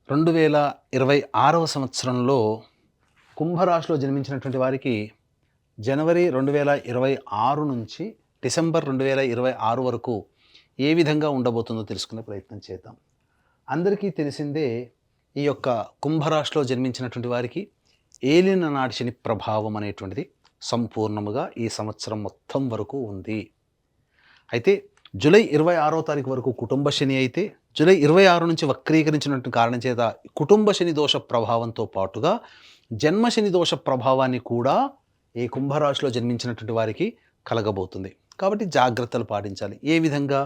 2026వ సంవత్సరంలో కుంభరాశిలో జన్మించినటువంటి వారికి జనవరి 2026 నుంచి డిసెంబర్ 2026 వరకు ఏ విధంగా ఉండబోతుందో తెలుసుకునే ప్రయత్నం చేద్దాం. అందరికీ తెలిసిందే ఈ యొక్క కుంభరాశిలో జన్మించినటువంటి వారికి ఏలిన నాటి శని ప్రభావం అనేటువంటిది సంపూర్ణముగా ఈ సంవత్సరం మొత్తం వరకు ఉంది. అయితే జూలై 26వ తారీఖు వరకు కుటుంబ శని అయితే జూలై 26 నుంచి వక్రీకరించినటువంటి కారణం చేత కుటుంబ శని దోష ప్రభావంతో పాటుగా జన్మ శని దోష ప్రభావాన్ని కూడా ఈ కుంభరాశిలో జన్మించినటువంటి వారికి కలగబోతుంది. కాబట్టి జాగ్రత్తలు పాటించాలి. ఏ విధంగా?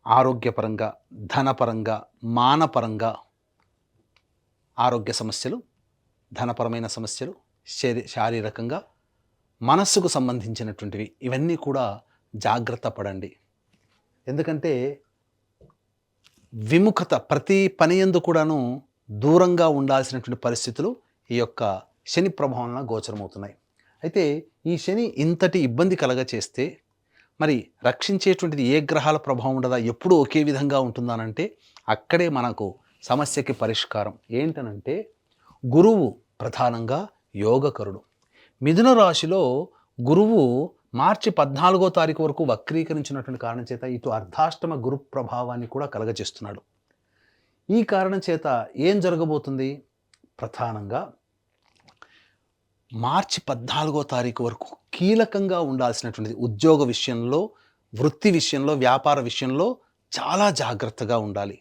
ఆరోగ్యపరంగా, ధనపరంగా, మానపరంగా ఆరోగ్య సమస్యలు, ధనపరమైన సమస్యలు, శారీరకంగా, మనస్సుకు సంబంధించినటువంటివి ఇవన్నీ కూడా జాగ్రత్త పడండి. ఎందుకంటే విముఖత ప్రతి పని యందు కూడాను దూరంగా ఉండాల్సినటువంటి పరిస్థితులు ఈ యొక్క శని ప్రభావంలో గోచరమవుతున్నాయి. అయితే ఈ శని ఇంతటి ఇబ్బంది కలగచేస్తే మరి రక్షించేటువంటిది ఏ గ్రహాల ప్రభావం ఉండదా, ఎప్పుడూ ఒకే విధంగా ఉంటుందనంటే అక్కడే మనకు సమస్యకి పరిష్కారం ఏంటనంటే గురువు ప్రధానంగా యోగకరుడు. మిథున రాశిలో గురువు మార్చి 14వ తారీఖు వరకు వక్రీకరించినటువంటి కారణం చేత ఇటు అర్ధాష్టమ గురు ప్రభావాన్ని కూడా కలగజేస్తున్నాడు. ఈ కారణం చేత ఏం జరగబోతుంది? ప్రధానంగా మార్చి 14వ తారీఖు వరకు కీలకంగా ఉండాల్సినటువంటిది ఉద్యోగ విషయంలో, వృత్తి విషయంలో, వ్యాపార విషయంలో చాలా జాగ్రత్తగా ఉండాలి.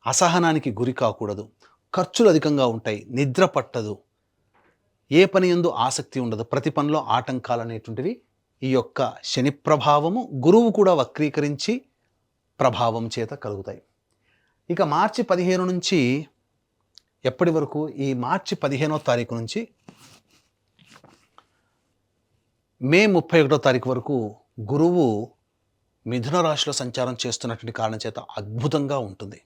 అసహనానికి గురి కాకూడదు. ఖర్చులు అధికంగా ఉంటాయి. నిద్ర పట్టదు. ఏ పని యందు ఆసక్తి ఉండదు. ప్రతి పనిలో ఆటంకాలు అనేటువంటివి ఈ యొక్క శని ప్రభావము, గురువు కూడా వక్రీకరించి ప్రభావం చేత కలుగుతాయి. ఇక మార్చి 15 నుంచి ఎప్పటి వరకు? ఈ మార్చి 15వ తారీఖు నుంచి మే 31వ తారీఖు వరకు గురువు మిథున రాశిలో సంచారం చేస్తున్నటువంటి కారణం చేత అద్భుతంగా ఉంటుంది.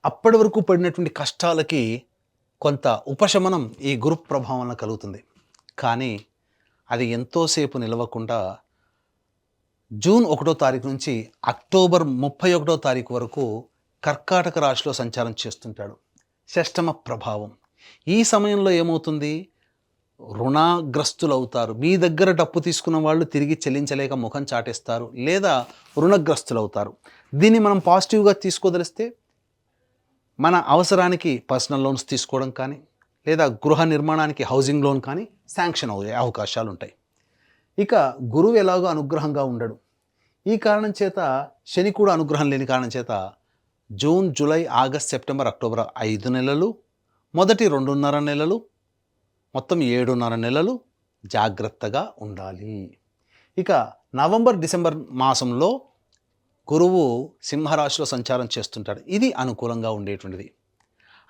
అప్పటి వరకు పడినటువంటి కష్టాలకి కొంత ఉపశమనం ఈ గురు ప్రభావం వలన కలుగుతుంది. కానీ అది ఎంతోసేపు నిలవకుండా జూన్ 1వ తారీఖు నుంచి అక్టోబర్ 31వ తారీఖు వరకు కర్కాటక రాశిలో సంచారం చేస్తుంటాడు. షష్టమ ప్రభావం. ఈ సమయంలో ఏమవుతుంది? రుణగ్రస్తులు అవుతారు. మీ దగ్గర డబ్బు తీసుకున్న వాళ్ళు తిరిగి చెల్లించలేక ముఖం చాటేస్తారు, లేదా రుణగ్రస్తులు అవుతారు. దీన్ని మనం పాజిటివ్గా తీసుకోదలిస్తే మన అవసరానికి పర్సనల్ లోన్స్ తీసుకోవడం కానీ, లేదా గృహ నిర్మాణానికి హౌసింగ్ లోన్ కానీ శాంక్షన్ అయ్యే అవకాశాలు ఉంటాయి. ఇక గురువు ఎలాగో అనుగ్రహంగా ఉండడు. ఈ కారణం చేత శని కూడా అనుగ్రహం లేని కారణం చేత June, July, August, September, October 5 నెలలు, మొదటి 2.5 నెలలు, మొత్తం 7.5 నెలలు జాగ్రత్తగా ఉండాలి. ఇక నవంబర్, డిసెంబర్ మాసంలో గురువు సింహరాశిలో సంచారం చేస్తుంటాడు. ఇది అనుకూలంగా ఉండేటువంటిది.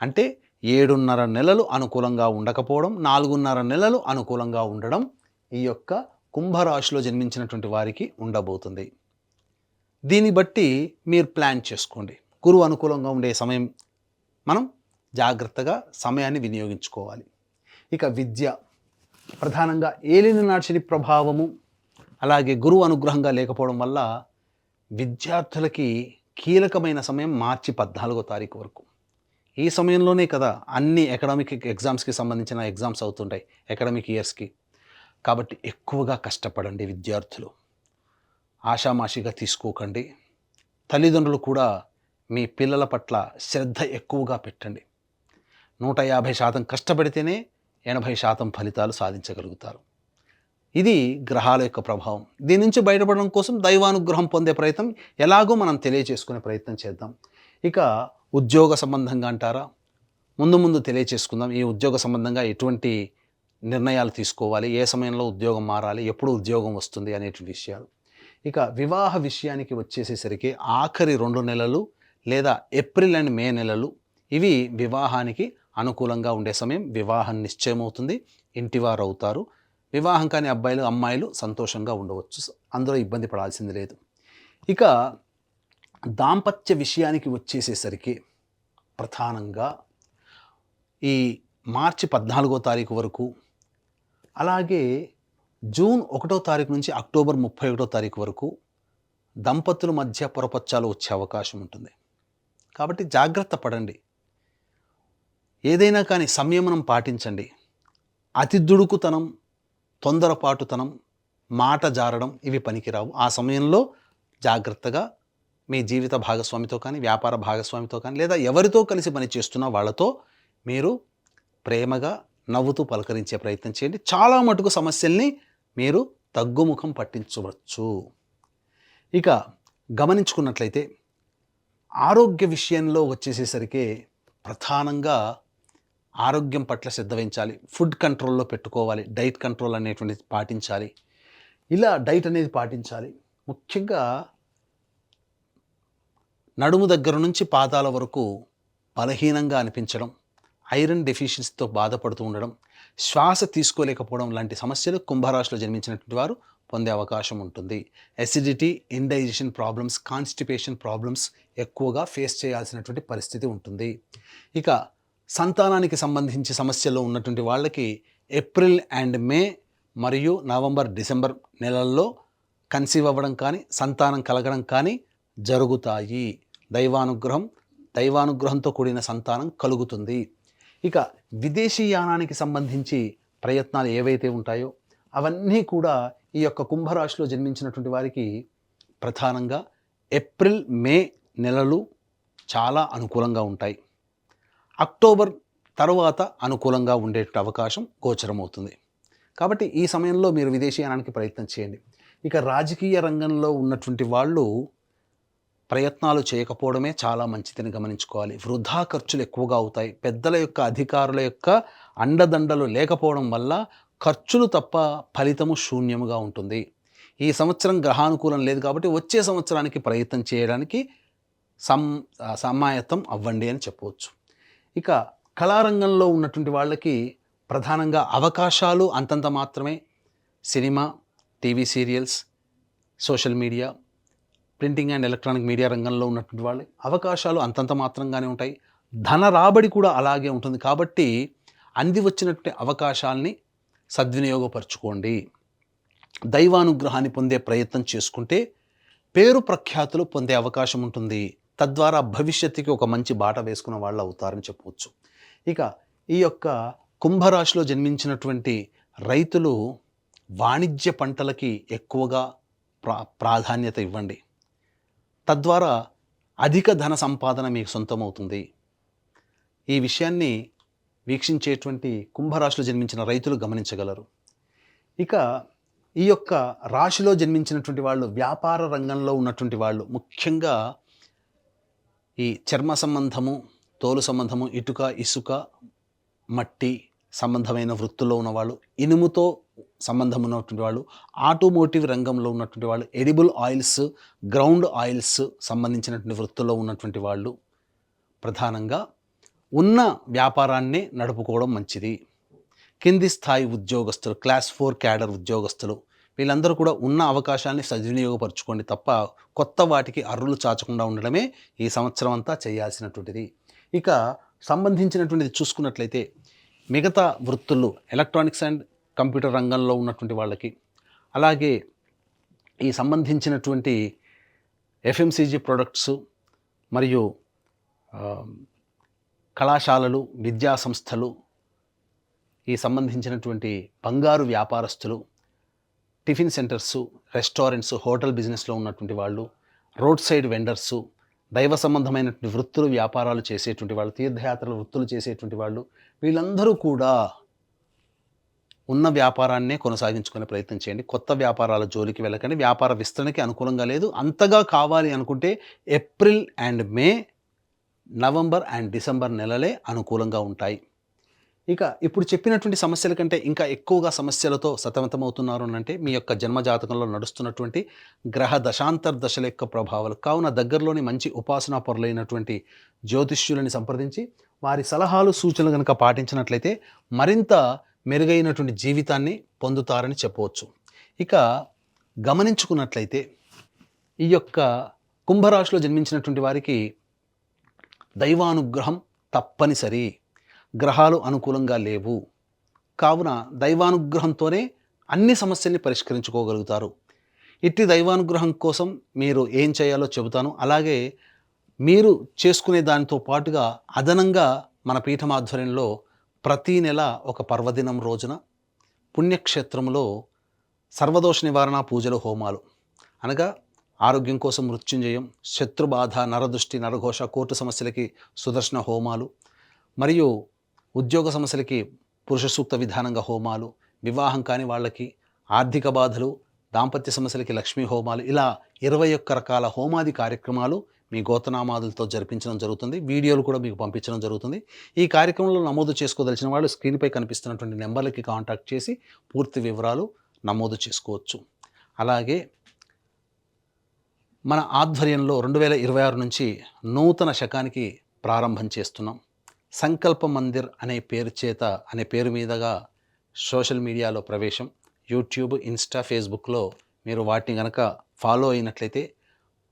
అంటే 7.5 నెలలు అనుకూలంగా ఉండకపోవడం, 4.5 నెలలు అనుకూలంగా ఉండడం ఈ యొక్క కుంభరాశిలో జన్మించినటువంటి వారికి ఉండబోతుంది. దీన్ని బట్టి మీరు ప్లాన్ చేసుకోండి. గురువు అనుకూలంగా ఉండే సమయం మనం జాగ్రత్తగా సమయాన్ని వినియోగించుకోవాలి. ఇక విద్య, ప్రధానంగా ఏలిన నాటి శని ప్రభావము, అలాగే గురువు అనుగ్రహంగా లేకపోవడం వల్ల విద్యార్థులకి కీలకమైన సమయం మార్చి 14వ తారీఖు వరకు. ఈ సమయంలోనే కదా అన్ని అకాడమిక్ ఎగ్జామ్స్కి సంబంధించిన ఎగ్జామ్స్ అవుతుంటాయి, అకాడమిక్ ఇయర్స్కి. కాబట్టి ఎక్కువగా కష్టపడండి విద్యార్థులు. ఆషామాషిగా తీసుకోకండి. తల్లిదండ్రులు కూడా మీ పిల్లల పట్ల శ్రద్ధ ఎక్కువగా పెట్టండి. 150% కష్టపడితేనే 80% ఫలితాలు సాధించగలుగుతారు. ఇది గ్రహాల యొక్క ప్రభావం. దీని నుంచి బయటపడడం కోసం దైవానుగ్రహం పొందే ప్రయత్నం ఎలాగో మనం తెలియచేసుకునే ప్రయత్నం చేద్దాం. ఇక ఉద్యోగ సంబంధంగా అంటారా? ముందు తెలియచేసుకుందాం. ఈ ఉద్యోగ సంబంధంగా ఎటువంటి నిర్ణయాలు తీసుకోవాలి, ఏ సమయంలో ఉద్యోగం మారాలి, ఎప్పుడు ఉద్యోగం వస్తుంది అనేటువంటి విషయాలు. ఇక వివాహ విషయానికి వచ్చేసేసరికి ఆఖరి 2 నెలలు లేదా ఏప్రిల్ అండ్ మే నెలలు ఇవి వివాహానికి అనుకూలంగా ఉండే సమయం. వివాహం నిశ్చయమవుతుంది, ఇంటివారు అవుతారు. వివాహం కాని అబ్బాయిలు, అమ్మాయిలు సంతోషంగా ఉండవచ్చు. అందులో ఇబ్బంది పడాల్సింది లేదు. ఇక దాంపత్య విషయానికి వచ్చేసేసరికి ప్రధానంగా ఈ మార్చి 14వ తారీఖు వరకు, అలాగే జూన్ 1వ తారీఖు నుంచి అక్టోబర్ 31వ తారీఖు వరకు దంపతుల మధ్య పొరపచ్చాలు వచ్చే అవకాశం ఉంటుంది. కాబట్టి జాగ్రత్త పడండి. ఏదైనా కానీ సంయమనం పాటించండి. అతి దుడుకుతనం, తొందరపాటుతనం, మాట జారడం ఇవి పనికిరావు. ఆ సమయంలో జాగ్రత్తగా మీ జీవిత భాగస్వామితో కానీ, వ్యాపార భాగస్వామితో కానీ, లేదా ఎవరితో కలిసి పని చేస్తున్న వాళ్ళతో మీరు ప్రేమగా నవ్వుతూ పలకరించే ప్రయత్నం చేయండి. చాలా మటుకు సమస్యల్ని మీరు తగ్గుముఖం పట్టించవచ్చు. ఇక గమనించుకున్నట్లయితే ఆరోగ్య విషయంలో వచ్చేసేసరికి ప్రధానంగా ఆరోగ్యం పట్ల శ్రద్ధ వహించాలి. ఫుడ్ కంట్రోల్లో పెట్టుకోవాలి. డైట్ కంట్రోల్ అనేటువంటిది పాటించాలి. ఇలా డైట్ అనేది పాటించాలి. ముఖ్యంగా నడుము దగ్గర నుంచి పాదాల వరకు బలహీనంగా అనిపించడం, ఐరన్ డెఫిషియన్సీతో బాధపడుతూ ఉండడం, శ్వాస తీసుకోలేకపోవడం లాంటి సమస్యలు కుంభరాశిలో జన్మించినటువంటి వారు పొందే అవకాశం ఉంటుంది. Acidity, indigestion problems, constipation problems ఎక్కువగా ఫేస్ చేయాల్సినటువంటి పరిస్థితి ఉంటుంది. ఇక సంతానానికి సంబంధించి సమస్యల్లో ఉన్నటువంటి వాళ్ళకి ఏప్రిల్ అండ్ మే మరియు నవంబర్, డిసెంబర్ నెలల్లో కన్సీవ్ అవ్వడం కానీ, సంతానం కలగడం కానీ జరుగుతాయి. దైవానుగ్రహంతో కూడిన సంతానం కలుగుతుంది. ఇక విదేశీయానానికి సంబంధించి ప్రయత్నాలు ఏవైతే ఉంటాయో అవన్నీ కూడా ఈ యొక్క కుంభరాశిలో జన్మించినటువంటి వారికి ప్రధానంగా ఏప్రిల్, మే నెలలు చాలా అనుకూలంగా ఉంటాయి. అక్టోబర్ తర్వాత అనుకూలంగా ఉండే అవకాశం గోచరమవుతుంది. కాబట్టి ఈ సమయంలో మీరు విదేశీయానానికి ప్రయత్నం చేయండి. ఇక రాజకీయ రంగంలో ఉన్నటువంటి వాళ్ళు ప్రయత్నాలు చేయకపోవడమే చాలా మంచిదని గమనించుకోవాలి. వృధా ఖర్చులు ఎక్కువగా అవుతాయి. పెద్దల యొక్క, అధికారుల యొక్క అండదండలు లేకపోవడం వల్ల ఖర్చులు తప్ప ఫలితము శూన్యముగా ఉంటుంది. ఈ సంవత్సరం గ్రహానుకూలం లేదు కాబట్టి వచ్చే సంవత్సరానికి ప్రయత్నం చేయడానికి సమాయత్తం అవ్వండి అని చెప్పవచ్చు. ఇక కళారంగంలో ఉన్నటువంటి వాళ్ళకి ప్రధానంగా అవకాశాలు అంతంత మాత్రమే. Cinema, TV serials, social media, printing and electronic media రంగంలో ఉన్నటువంటి వాళ్ళకి అవకాశాలు అంతంత మాత్రంగానే ఉంటాయి. ధన రాబడి కూడా అలాగే ఉంటుంది. కాబట్టి అంది వచ్చినటువంటి అవకాశాలని సద్వినియోగపరచుకోండి. దైవానుగ్రహాన్ని పొందే ప్రయత్నం చేసుకుంటే పేరు ప్రఖ్యాతులు పొందే అవకాశం ఉంటుంది. తద్వారా భవిష్యత్తుకి ఒక మంచి బాట వేసుకున్న వాళ్ళు అవుతారని చెప్పవచ్చు. ఇక ఈ యొక్క కుంభరాశిలో జన్మించినటువంటి రైతులు వాణిజ్య పంటలకి ఎక్కువగా ప్రాధాన్యత ఇవ్వండి. తద్వారా అధిక ధన సంపాదన మీకు సొంతమవుతుంది. ఈ విషయాన్ని వీక్షించేటువంటి కుంభరాశిలో జన్మించిన రైతులు గమనించగలరు. ఇక ఈ యొక్క రాశిలో జన్మించినటువంటి వాళ్ళు, వ్యాపార రంగంలో ఉన్నటువంటి వాళ్ళు, ముఖ్యంగా ఈ చర్మ సంబంధము, తోలు సంబంధము, ఇటుక, ఇసుక, మట్టి సంబంధమైన వృత్తుల్లో ఉన్నవాళ్ళు, ఇనుముతో సంబంధం ఉన్నటువంటి వాళ్ళు, ఆటోమోటివ్ రంగంలో ఉన్నటువంటి వాళ్ళు, ఎడిబుల్ ఆయిల్స్, గ్రౌండ్ ఆయిల్స్ సంబంధించినటువంటి వృత్తుల్లో ఉన్నటువంటి వాళ్ళు ప్రధానంగా ఉన్న వ్యాపారాన్ని నడుపుకోవడం మంచిది. కింది స్థాయి ఉద్యోగస్తులు, క్లాస్ 4 క్యాడర్ ఉద్యోగస్తులు, వీళ్ళందరూ కూడా ఉన్న అవకాశాన్ని సద్వినియోగపరచుకోండి తప్ప కొత్త వాటికి అర్రులు చాచకుండా ఉండడమే ఈ సంవత్సరం అంతా చేయాల్సినటువంటిది. ఇక సంబంధించినటువంటిది చూసుకున్నట్లయితే మిగతా వృత్తులు, ఎలక్ట్రానిక్స్ అండ్ కంప్యూటర్ రంగంలో ఉన్నటువంటి వాళ్ళకి, అలాగే ఈ సంబంధించినటువంటి ఎఫ్ఎంసీజీ ప్రొడక్ట్స్ మరియు కళాశాలలు, విద్యా సంస్థలు, ఈ సంబంధించినటువంటి బంగారు వ్యాపారస్తులు, టిఫిన్ సెంటర్సు, రెస్టారెంట్స్, హోటల్ బిజినెస్లో ఉన్నటువంటి వాళ్ళు, రోడ్ సైడ్ వెండర్సు, దైవ సంబంధమైనటువంటి వృత్తులు, వ్యాపారాలు చేసేటువంటి వాళ్ళు, తీర్థయాత్రల వృత్తులు చేసేటువంటి వాళ్ళు, వీళ్ళందరూ కూడా ఉన్న వ్యాపారాన్నే కొనసాగించుకునే ప్రయత్నం చేయండి. కొత్త వ్యాపారాల జోలికి వెళ్ళకండి. వ్యాపార విస్తరణకి అనుకూలంగా లేదు. అంతగా కావాలి అనుకుంటే April and May, November and December నెలలే అనుకూలంగా ఉంటాయి. ఇక ఇప్పుడు చెప్పినటువంటి సమస్యల కంటే ఇంకా ఎక్కువగా సమస్యలతో సతమతమవుతున్నారు అంటే మీ యొక్క జన్మజాతకంలో నడుస్తున్నటువంటి గ్రహ దశాంతర్ దశల యొక్క ప్రభావాలు. కావున దగ్గరలోని మంచి ఉపాసనా పరులైనటువంటి జ్యోతిష్యులని సంప్రదించి వారి సలహాలు, సూచనలు కనుక పాటించినట్లయితే మరింత మెరుగైనటువంటి జీవితాన్ని పొందుతారని చెప్పవచ్చు. ఇక గమనించుకున్నట్లయితే ఈ యొక్క కుంభరాశిలో జన్మించినటువంటి వారికి దైవానుగ్రహం తప్పనిసరి. గ్రహాలు అనుకూలంగా లేవు. కావున దైవానుగ్రహంతోనే అన్ని సమస్యల్ని పరిష్కరించుకోగలుగుతారు. ఇట్టి దైవానుగ్రహం కోసం మీరు ఏం చేయాలో చెబుతాను. అలాగే మీరు చేసుకునే దానితో పాటుగా అదనంగా మన పీఠం ఆధ్వర్యంలో ప్రతీ నెల ఒక పర్వదినం రోజున పుణ్యక్షేత్రంలో సర్వదోష నివారణ పూజలు, హోమాలు అనగా ఆరోగ్యం కోసం మృత్యుంజయం, శత్రుబాధ, నరదృష్టి, నరఘోష, కోర్టు సమస్యలకి సుదర్శన హోమాలు, మరియు ఉద్యోగ సమస్యలకి పురుష సూక్త విధానంగా హోమాలు, వివాహం కాని వాళ్ళకి ఆర్థిక బాధలు, దాంపత్య సమస్యలకి లక్ష్మీ హోమాలు, ఇలా 21 రకాల హోమాది కార్యక్రమాలు మీ గోతనామాదులతో జరిపించడం జరుగుతుంది. వీడియోలు కూడా మీకు పంపించడం జరుగుతుంది. ఈ కార్యక్రమంలో నమోదు చేసుకోదలిచిన వాళ్ళు స్క్రీన్పై కనిపిస్తున్నటువంటి నెంబర్లకి కాంటాక్ట్ చేసి పూర్తి వివరాలు నమోదు చేసుకోవచ్చు. అలాగే మన ఆధ్వర్యంలో 2026 నుంచి నూతన శకానికి ప్రారంభం చేస్తున్నాం. సంకల్ప మందిర్ అనే పేరు మీదుగా సోషల్ మీడియాలో ప్రవేశం, యూట్యూబ్, ఇన్స్టా, ఫేస్బుక్లో మీరు వాటిని కనుక ఫాలో అయినట్లయితే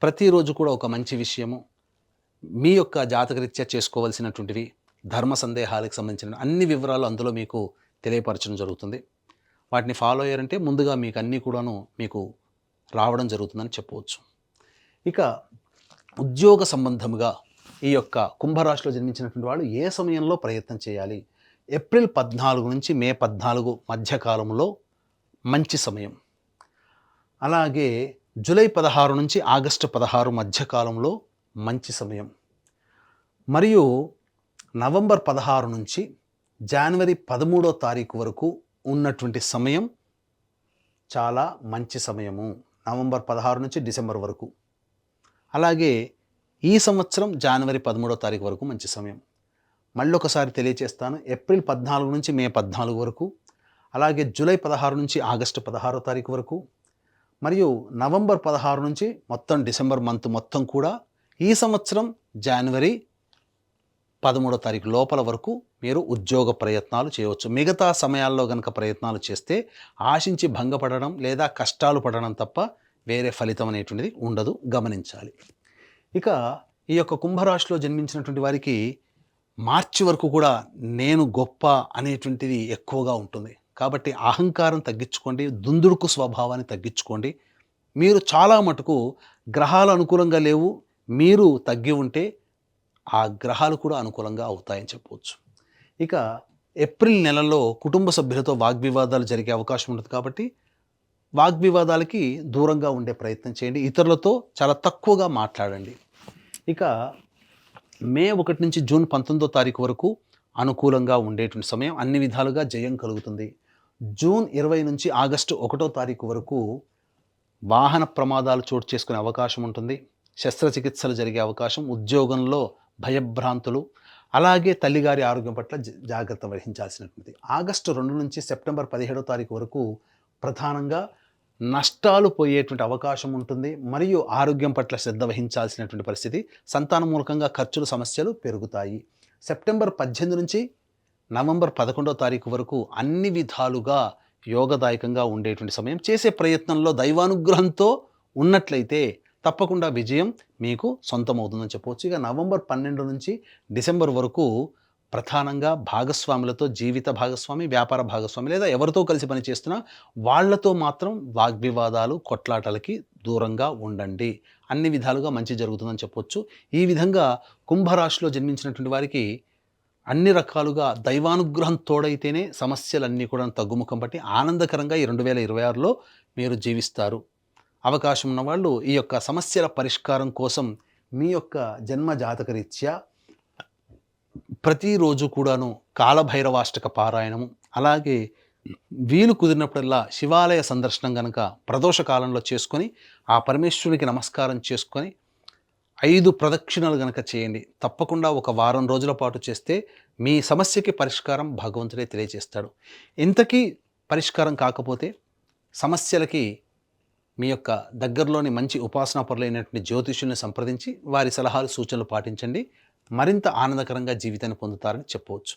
ప్రతిరోజు కూడా ఒక మంచి విషయము, మీ యొక్క జాతకరీత్యా చేసుకోవాల్సినటువంటివి, ధర్మ సందేహాలకు సంబంధించిన అన్ని వివరాలు అందులో మీకు తెలియపరచడం జరుగుతుంది. వాటిని ఫాలో అయ్యారంటే ముందుగా మీకు అన్నీ కూడాను మీకు రావడం జరుగుతుందని చెప్పవచ్చు. ఇక ఉద్యోగ సంబంధముగా ఈ యొక్క కుంభరాశిలో జన్మించినటువంటి వాళ్ళు ఏ సమయంలో ప్రయత్నం చేయాలి? ఏప్రిల్ 14 నుంచి మే 14 మధ్యకాలంలో మంచి సమయం. అలాగే జూలై 16 నుంచి ఆగస్టు 16 మధ్యకాలంలో మంచి సమయం. మరియు నవంబర్ 16 నుంచి జనవరి 13వ తారీఖు వరకు ఉన్నటువంటి సమయం చాలా మంచి సమయము. నవంబర్ 16 నుంచి డిసెంబర్ వరకు. అలాగే ఈ సంవత్సరం జనవరి 13వ తారీఖు వరకు మంచి సమయం. మళ్ళీ ఒకసారి తెలియచేస్తాను. ఏప్రిల్ 14 నుంచి మే 14 వరకు, అలాగే జూలై 16 నుంచి ఆగస్టు 16వ తారీఖు వరకు, మరియు నవంబర్ 16 నుంచి మొత్తం డిసెంబర్ మంత్ మొత్తం కూడా ఈ సంవత్సరం జనవరి 13వ తారీఖు లోపల వరకు మీరు ఉద్యోగ ప్రయత్నాలు చేయవచ్చు. మిగతా సమయాల్లో కనుక ప్రయత్నాలు చేస్తే ఆశించి భంగపడడం లేదా కష్టాలు పడడం తప్ప వేరే ఫలితం అనేటువంటిది ఉండదు, గమనించాలి. ఇక ఈ యొక్క కుంభరాశిలో జన్మించినటువంటి వారికి మార్చి వరకు కూడా నేను గొప్ప అనేటువంటిది ఎక్కువగా ఉంటుంది. కాబట్టి అహంకారం తగ్గించుకోండి, దుందుడుకు స్వభావాన్ని తగ్గించుకోండి. మీరు చాలా మటుకు గ్రహాలు అనుకూలంగా లేవు, మీరు తగ్గి ఉంటే ఆ గ్రహాలు కూడా అనుకూలంగా అవుతాయని చెప్పవచ్చు. ఇక ఏప్రిల్ నెలలో కుటుంబ సభ్యులతో వాగ్వివాదాలు జరిగే అవకాశం ఉంటుంది. కాబట్టి వాగ్వివాదాలకి దూరంగా ఉండే ప్రయత్నం చేయండి. ఇతరులతో చాలా తక్కువగా మాట్లాడండి. ఇక మే 1 నుంచి జూన్ 19వ తారీఖు వరకు అనుకూలంగా ఉండేటువంటి సమయం, అన్ని విధాలుగా జయం కలుగుతుంది. జూన్ 20 నుంచి ఆగస్టు 1వ తారీఖు వరకు వాహన ప్రమాదాలు చోటు చేసుకునే అవకాశం ఉంటుంది. శస్త్రచికిత్సలు జరిగే అవకాశం, ఉద్యోగంలో భయభ్రాంతులు, అలాగే తల్లిగారి ఆరోగ్యం పట్ల జాగ్రత్త వహించాల్సినటువంటి. ఆగస్టు 2 నుంచి సెప్టెంబర్ 17వ తారీఖు వరకు ప్రధానంగా నష్టాలు పోయేటువంటి అవకాశం ఉంటుంది. మరియు ఆరోగ్యం పట్ల శ్రద్ధ వహించాల్సినటువంటి పరిస్థితి, సంతానం మూలకంగా ఖర్చులు, సమస్యలు పెరుగుతాయి. సెప్టెంబర్ 18 నుంచి నవంబర్ 11వ తారీఖు వరకు అన్ని విధాలుగా యోగదాయకంగా ఉండేటువంటి సమయం. చేసే ప్రయత్నంలో దైవానుగ్రహంతో ఉన్నట్లయితే తప్పకుండా విజయం మీకు సొంతమవుతుందని చెప్పవచ్చు. ఇక నవంబర్ 12 నుంచి డిసెంబర్ వరకు ప్రధానంగా భాగస్వాములతో, జీవిత భాగస్వామి, వ్యాపార భాగస్వామి లేదా ఎవరితో కలిసి పనిచేస్తున్నా వాళ్లతో మాత్రం వాగ్వివాదాలు, కొట్లాటలకి దూరంగా ఉండండి. అన్ని విధాలుగా మంచి జరుగుతుందని చెప్పొచ్చు. ఈ విధంగా కుంభరాశిలో జన్మించినటువంటి వారికి అన్ని రకాలుగా దైవానుగ్రహం తోడైతేనే సమస్యలన్నీ కూడా తగ్గుముఖం పట్టి ఆనందకరంగా ఈ 2026లో మీరు జీవిస్తారు. అవకాశం ఉన్నవాళ్ళు ఈ యొక్క సమస్యల పరిష్కారం కోసం మీ యొక్క జన్మ జాతకరీత్యా ప్రతిరోజు కూడాను కాలభైరవాష్టక పారాయణము, అలాగే వీలు కుదిరినప్పుడల్లా శివాలయ సందర్శనం కనుక ప్రదోష కాలంలో చేసుకొని ఆ పరమేశ్వరునికి నమస్కారం చేసుకొని 5 ప్రదక్షిణలు కనుక చేయండి. తప్పకుండా ఒక వారం రోజుల పాటు చేస్తే మీ సమస్యకి పరిష్కారం భగవంతుడే తెలియజేస్తాడు. ఇంతకీ పరిష్కారం కాకపోతే సమస్యలకి మీ యొక్క దగ్గరలోని మంచి ఉపాసనా పరులైనటువంటి జ్యోతిష్యుల్ని సంప్రదించి వారి సలహాలు, సూచనలు పాటించండి. మరింత ఆనందకరంగా జీవితాన్ని పొందుతారని చెప్పవచ్చు.